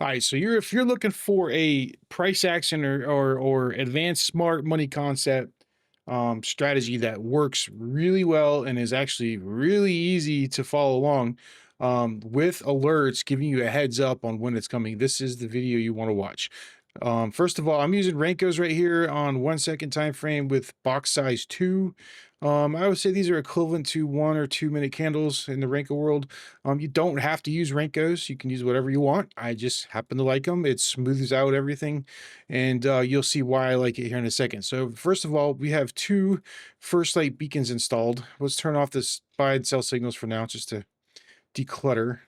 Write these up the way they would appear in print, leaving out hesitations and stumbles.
All right, so if you're looking for a price action or advanced smart money concept strategy that works really well and is actually really easy to follow along with alerts giving you a heads up on when it's coming, this is the video you want to watch. First of all, I'm using Rankos right here on 1 second time frame with box size 2. I would say these are equivalent to 1 or 2 minute candles in the Renko world. You don't have to use Rankos. You can use whatever you want. I just happen to like them. It smooths out everything, and you'll see why I like it here in a second. So first of all, we have two first light beacons installed. Let's turn off this buy and sell signals for now, just to declutter,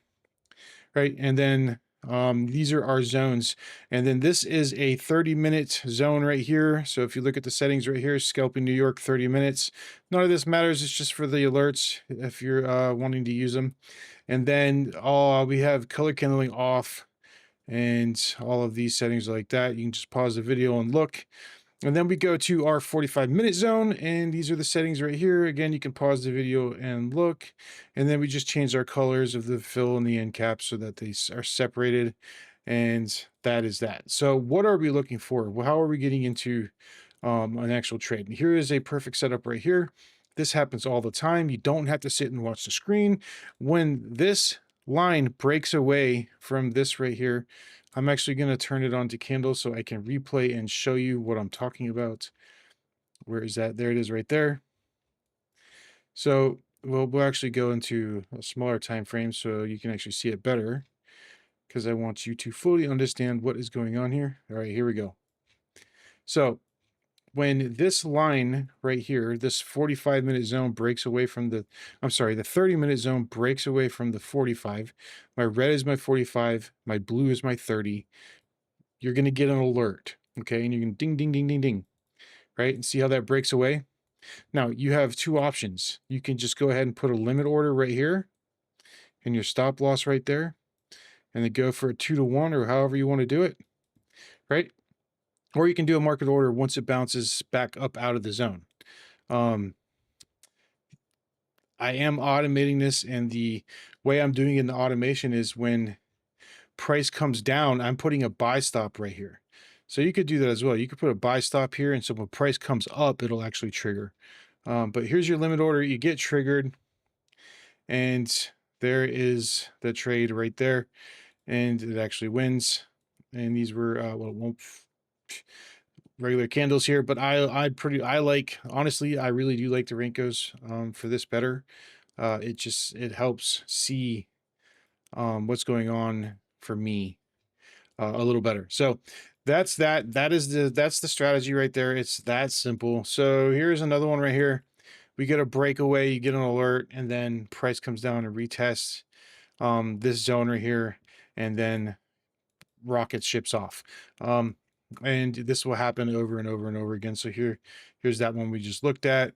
right? And then these are our zones. And then this is a 30-minute zone right here. So if you look at the settings right here, scalping New York, 30 minutes. None of this matters. It's just for the alerts if you're wanting to use them. And then we have color kindling off and all of these settings like that. You can just pause the video and look. And then we go to our 45-minute zone, and these are the settings right here. Again, you can pause the video and look. And then we just change our colors of the fill and the end cap so that they are separated. And that is that. So what are we looking for? Well, how are we getting into an actual trade? And here is a perfect setup right here. This happens all the time. You don't have to sit and watch the screen. When this line breaks away from this right here, I'm actually going to turn it on to candle so I can replay and show you what I'm talking about. Where is that? There it is right there. So we'll actually go into a smaller time frame so you can actually see it better, because I want you to fully understand what is going on here. All right, here we go. So when this line right here, this 45-minute zone breaks away from the 30-minute zone breaks away from the 45. My red is my 45, my blue is my 30. You're going to get an alert, okay? And you're going to ding, ding, ding, ding, ding, right? And see how that breaks away? Now, you have two options. You can just go ahead and put a limit order right here and your stop loss right there, and then go for a 2 to 1 or however you want to do it, right? Or you can do a market order once it bounces back up out of the zone. Um, I am automating this, and the way I'm doing it in the automation is when price comes down, I'm putting a buy stop right here. So you could do that as well. You could put a buy stop here, and so when price comes up, it'll actually trigger. But here's your limit order. You get triggered, and there is the trade right there, and it actually wins. And these were regular candles here, but I like, honestly, I really do like the Rinkos for this better. It helps see what's going on for me a little better. So that's the strategy right there. It's that simple. So here's another one right here. We get a breakaway, you get an alert, and then price comes down and retests this zone right here, and then rocket ships off. And this will happen over and over and over again. So here's that one we just looked at.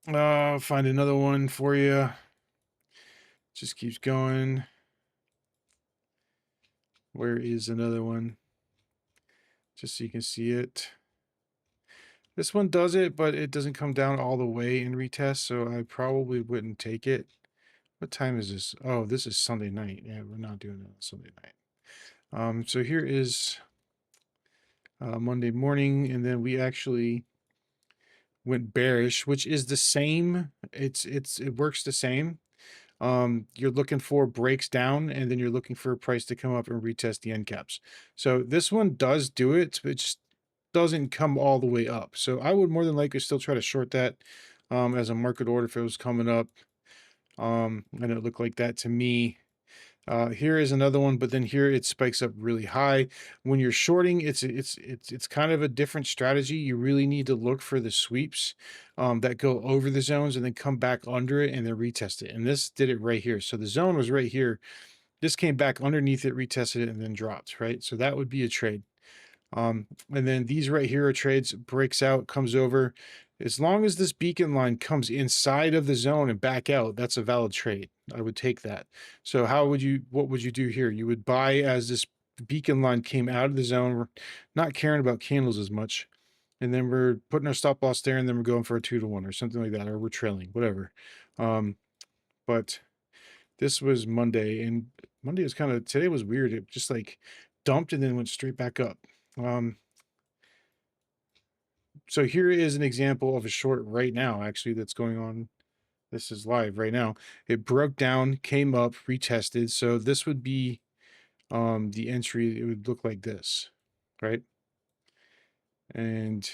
Find another one for you. Just keeps going. Where is another one? Just so you can see it. This one does it, but it doesn't come down all the way in retest, so I probably wouldn't take it. What time is this? Oh, this is Sunday night. Yeah, we're not doing it on Sunday night. So here is Monday morning, and then we actually went bearish, which is the same. It works the same. You're looking for breaks down, and then you're looking for a price to come up and retest the end caps. So this one does do it, but it just doesn't come all the way up. So I would more than likely still try to short that as a market order if it was coming up. And it looked like that to me. Here is another one, but then here it spikes up really high. When you're shorting, it's kind of a different strategy. You really need to look for the sweeps that go over the zones and then come back under it and then retest it. And this did it right here. So the zone was right here. This came back underneath it, retested it, and then dropped, right? So that would be a trade. And then these right here are trades. Breaks out, comes over. As long as this beacon line comes inside of the zone and back out, that's a valid trade. I would take that. So what would you do here? You would buy as this beacon line came out of the zone. We're not caring about candles as much. And then we're putting our stop loss there, and then we're going for a 2 to 1 or something like that, or we're trailing, whatever. But this was Monday, and Monday was kind of today was weird. It just like dumped and then went straight back up. Um, so here is an example of a short right now, actually, that's going on. This is live right now. It broke down, came up, retested. So this would be the entry. It would look like this, right? And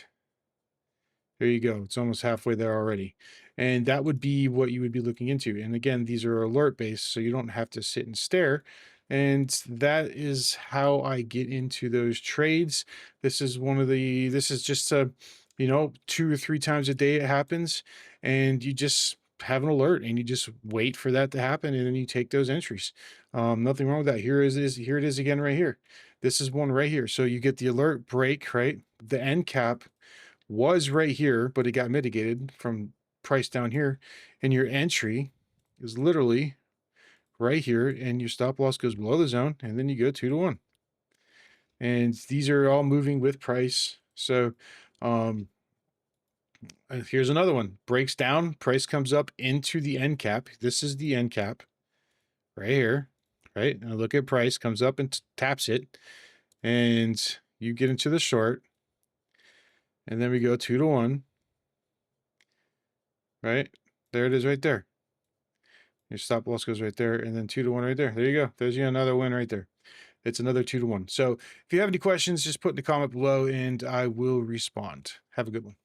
there you go. It's almost halfway there already. And that would be what you would be looking into. And again, these are alert based, so you don't have to sit and stare. And that is how I get into those trades. This is just two or three times a day it happens. And you just have an alert and you just wait for that to happen. And then you take those entries. Nothing wrong with that. Here it is again right here. This is one right here. So you get the alert break, right? The end cap was right here, but it got mitigated from price down here. And your entry is literally right here, and your stop loss goes below the zone, and then you go 2 to 1. And these are all moving with price. So here's another one. Breaks down, price comes up into the end cap. This is the end cap right here, right? Now look at price, comes up and taps it, and you get into the short. And then we go 2 to 1. Right? There it is right there. Your stop loss goes right there, and then 2 to 1 right there. There you go. There's you another win right there. It's another 2 to 1. So if you have any questions, just put in the comment below and I will respond. Have a good one.